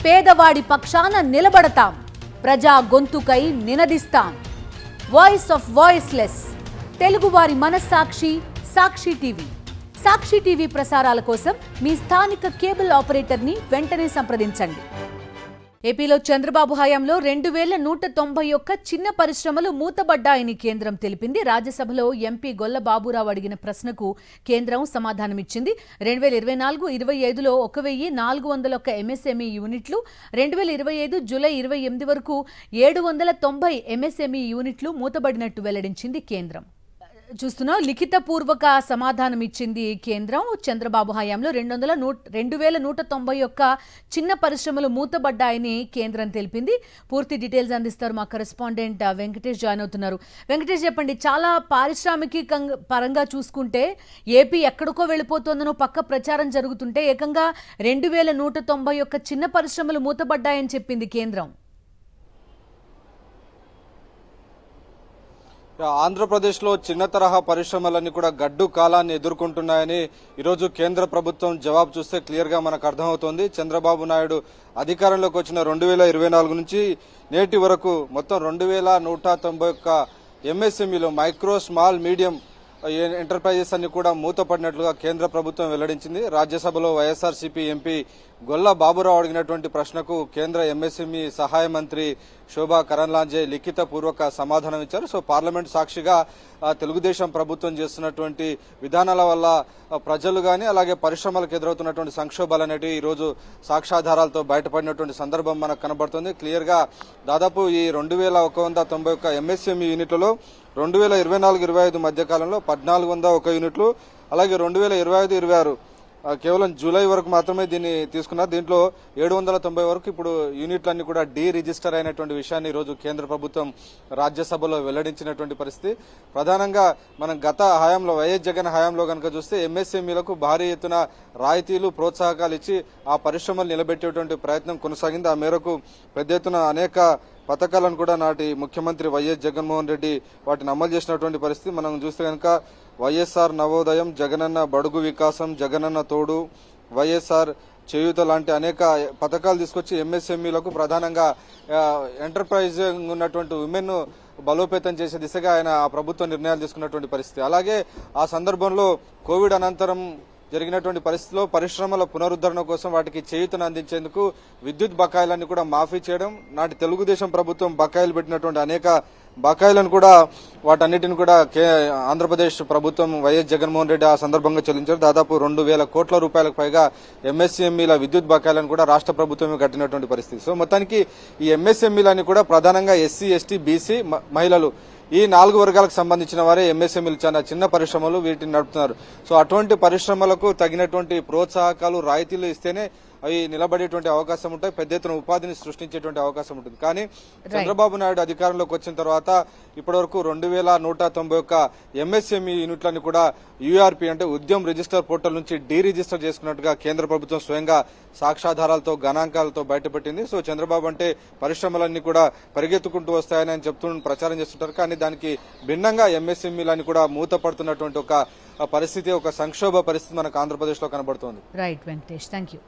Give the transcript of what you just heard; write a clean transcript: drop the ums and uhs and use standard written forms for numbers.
పేదవాడి పక్షాన నిలబడతాం, ప్రజా గొంతుకై నినదిస్తాం. వాయిస్ ఆఫ్ వాయిస్లెస్, తెలుగువారి మనస్సాక్షి సాక్షి టీవీ. సాక్షి టీవీ ప్రసారాల కోసం మీ స్థానిక కేబుల్ ఆపరేటర్ని వెంటనే సంప్రదించండి. ఏపీలో చంద్రబాబు హయాంలో 2191 చిన్న పరిశ్రమలు మూతబడ్డాయని కేంద్రం తెలిపింది. రాజ్యసభలో ఎంపీ గొల్ల బాబురావు అడిగిన ప్రశ్నకు కేంద్రం సమాధానమిచ్చింది. 2024-25లో 1401 ఎంఎస్ఎంఈ యూనిట్లు, 2025 జూలై 28 వరకు 790 ఎంఎస్ఎంఈ యూనిట్లు మూతబడినట్టు వెల్లడించింది కేంద్రం. చూస్తున్నాం, లిఖితపూర్వక సమాధానం ఇచ్చింది కేంద్రం. చంద్రబాబు హయాంలో 2191 చిన్న పరిశ్రమలు మూతబడ్డాయని కేంద్రం తెలిపింది. పూర్తి డీటెయిల్స్ అందిస్తారు మా కరెస్పాండెంట్ వెంకటేష్, జాయిన్ అవుతున్నారు. వెంకటేష్, చెప్పండి, చాలా పారిశ్రామిక పరంగా చూసుకుంటే ఏపీ ఎక్కడికో వెళ్ళిపోతుందనో పక్క ప్రచారం జరుగుతుంటే ఏకంగా 2191 చిన్న పరిశ్రమలు మూతబడ్డాయని చెప్పింది కేంద్రం. ఆంధ్రప్రదేశ్లో చిన్న తరహా పరిశ్రమలన్నీ కూడా గడ్డు కాలాన్ని ఎదుర్కొంటున్నాయని ఈరోజు కేంద్ర ప్రభుత్వం జవాబు చూస్తే క్లియర్గా మనకు అర్థమవుతోంది. చంద్రబాబు నాయుడు అధికారంలోకి వచ్చిన 2024 నుంచి నేటి వరకు మొత్తం 2191 ఎంఎస్ఎంఈలో మైక్రో స్మాల్ మీడియం ఎంటర్ప్రైజెస్ అన్ని కూడా మూతపడినట్లుగా కేంద్ర ప్రభుత్వం వెల్లడించింది. రాజ్యసభలో వైఎస్ఆర్సీపీ ఎంపీ గొల్ల బాబురావు అడిగినటువంటి ప్రశ్నకు కేంద్ర ఎంఎస్ఎంఈ సహాయ మంత్రి శోభా కరంద్లాజే లిఖిత పూర్వక సమాధానం ఇచ్చారు. సో పార్లమెంట్ సాక్షిగా తెలుగుదేశం ప్రభుత్వం చేస్తున్నటువంటి విధానాల వల్ల ప్రజలు గాని అలాగే పరిశ్రమలకు ఎదురవుతున్నటువంటి సంక్షోభాలు అనేవి ఈరోజు సాక్ష్యాధారాలతో బయటపడినటువంటి సందర్భం మనకు కనబడుతుంది. క్లియర్ గా దాదాపు ఈ 2191 ఎంఎస్ఎంఈ యూనిట్లలో 2024-25 మధ్య కాలంలో 1401 యూనిట్లు, అలాగే 2025-26 కేవలం జూలై వరకు మాత్రమే దీన్ని తీసుకున్నారు. దీంట్లో 790 వరకు ఇప్పుడు యూనిట్లన్నీ కూడా డీ రిజిస్టర్ అయినటువంటి విషయాన్ని ఈరోజు కేంద్ర ప్రభుత్వం రాజ్యసభలో వెల్లడించినటువంటి పరిస్థితి. ప్రధానంగా మనం గత హయాంలో వైఎస్ జగన్ హయాంలో కనుక చూస్తే ఎంఎస్ఎంఈలకు భారీ ఎత్తున రాయితీలు ప్రోత్సాహకాలు ఇచ్చి ఆ పరిశ్రమలు నిలబెట్టేటువంటి ప్రయత్నం కొనసాగింది. ఆ మేరకు పెద్ద ఎత్తున అనేక పథకాలను కూడా నాటి ముఖ్యమంత్రి వైఎస్ జగన్మోహన్ రెడ్డి వాటిని అమలు చేసినటువంటి పరిస్థితి మనం చూస్తే కనుక వైఎస్ఆర్ నవోదయం, జగనన్న బడుగు వికాసం, జగనన్న తోడు, వైఎస్ఆర్ చేయూత లాంటి అనేక పథకాలు తీసుకొచ్చి ఎంఎస్ఎంఈలకు ప్రధానంగా ఎంటర్ప్రైజింగ్ ఉన్నటువంటి ఉమెన్ బలోపేతం చేసే దిశగా ఆయన ఆ ప్రభుత్వం నిర్ణయాలు తీసుకున్నటువంటి పరిస్థితి. అలాగే ఆ సందర్భంలో కోవిడ్ అనంతరం జరిగినటువంటి పరిస్థితిలో పరిశ్రమల పునరుద్ధరణ కోసం వాటికి చేయూతను అందించేందుకు విద్యుత్ బకాయిలన్నీ కూడా మాఫీ చేయడం, నాటి తెలుగుదేశం ప్రభుత్వం బకాయిలు పెట్టినటువంటి అనేక బకాయిలను కూడా వాటన్నిటిని కూడా ఆంధ్రప్రదేశ్ ప్రభుత్వం వైఎస్ జగన్మోహన్ రెడ్డి ఆ సందర్భంగా చెల్లించారు. దాదాపు 2,000 కోట్ల రూపాయలకు పైగా ఎంఎస్ఎంఈల విద్యుత్ బకాయిలను కూడా రాష్ట్ర ప్రభుత్వమే కట్టినటువంటి పరిస్థితి. సో మొత్తానికి ఈ ఎంఎస్ఎంఈలన్నీ కూడా ప్రధానంగా ఎస్సీ, ఎస్టీ, బీసీ, మహిళలు ఈ 4 వర్గాలకు సంబంధించిన వారే ఎంఎస్ఎంఈలు, చాలా చిన్న పరిశ్రమలు వీటిని నడుపుతున్నారు. సో అటువంటి పరిశ్రమలకు తగినటువంటి ప్రోత్సాహకాలు, రాయితీలు ఇస్తేనే అవి నిలబడేటువంటి అవకాశం ఉంటాయి, పెద్ద ఎత్తున ఉపాధిని సృష్టించేటువంటి అవకాశం ఉంటుంది. కానీ చంద్రబాబు నాయుడు అధికారంలోకి వచ్చిన తర్వాత ఇప్పటివరకు 2191 ఎంఎస్ఎంఈ యూనిట్లను కూడా యూఆర్పీ అంటే ఉద్యమ్ రిజిస్టర్ పోర్టల్ నుంచి డీ రిజిస్టర్ చేసుకున్నట్టుగా కేంద్ర ప్రభుత్వం స్వయంగా సాక్ష్యాధారాలతో, గణాంకాలతో బయటపెట్టింది. సో చంద్రబాబు అంటే పరిశ్రమలన్నీ కూడా పరిగెత్తుకుంటూ వస్తాయని ఆయన ప్రచారం చేస్తుంటారు. కానీ దానికి భిన్నంగా ఎంఎస్ఎంఈలని కూడా మూతపడుతున్నటువంటి ఒక పరిస్థితి, ఒక సంక్షోభ పరిస్థితి మనకు ఆంధ్రప్రదేశ్ లో కనబడుతోంది. Right Venkatesh, thank you.